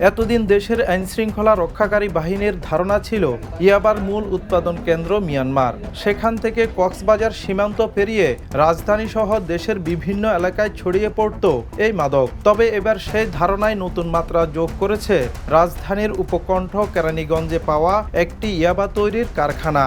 এতদিন দেশের আইনশৃঙ্খলা রক্ষাকারী বাহিনীর ধারণা ছিল ইয়াবার মূল উৎপাদন কেন্দ্র মিয়ানমার। সেখান থেকে কক্সবাজার সীমান্ত পেরিয়ে রাজধানী সহ দেশের বিভিন্ন এলাকায় ছড়িয়ে পড়ত এই মাদক। তবে এবার সেই ধারণায় নতুন মাত্রা যোগ করেছে রাজধানীর উপকণ্ঠ কেরানীগঞ্জে পাওয়া একটি ইয়াবা তৈরির কারখানা।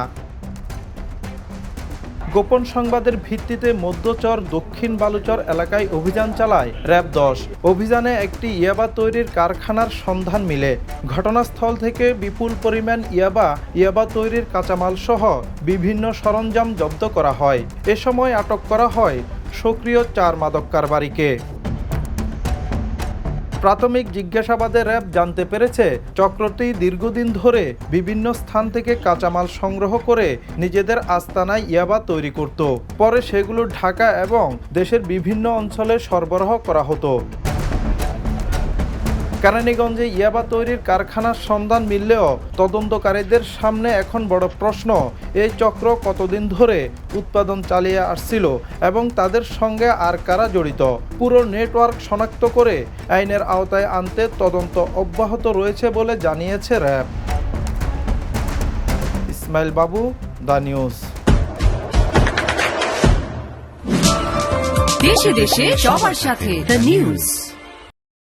গোপন সংবাদের ভিত্তিতে মধ্যচর দক্ষিণ বালুচর এলাকায় অভিযান চালায় র্যাব ১০। অভিযানে একটি ইয়াবা তৈরির কারখানার সন্ধান মিলে। ঘটনাস্থল থেকে বিপুল পরিমাণ ইয়াবা তৈরির কাঁচামাল সহ বিভিন্ন সরঞ্জাম জব্দ করা হয়। এ সময় আটক করা হয় সক্রিয় ৪ মাদক কারবারিকে। প্রাথমিক জিজ্ঞাসাবাদে র্যাব জানতে পেরেছে চক্রটি দীর্ঘদিন ধরে বিভিন্ন স্থান থেকে কাঁচামাল সংগ্রহ করে নিজেদের আস্তানায় ইয়াবা তৈরি করত। পরে সেগুলো ঢাকা এবং দেশের বিভিন্ন অঞ্চলে সরবরাহ করা হতো। কেরানীগঞ্জে ইয়াবা তৈরির কারখানার সন্ধান মিললেও তদন্তকারীদের সামনে এখন বড় প্রশ্ন, এই চক্র কতদিন ধরে উৎপাদন চালিয়ে আসছিল এবং তাদের সঙ্গে আর কারা জড়িত। পুরো নেটওয়ার্ক শনাক্ত করে আইনের আওতায় আনতে তদন্ত অব্যাহত রয়েছে বলে জানিয়েছে RAB. Ismail Babu, the news. দেশে দেশে সবার সাথে দ্য নিউজ।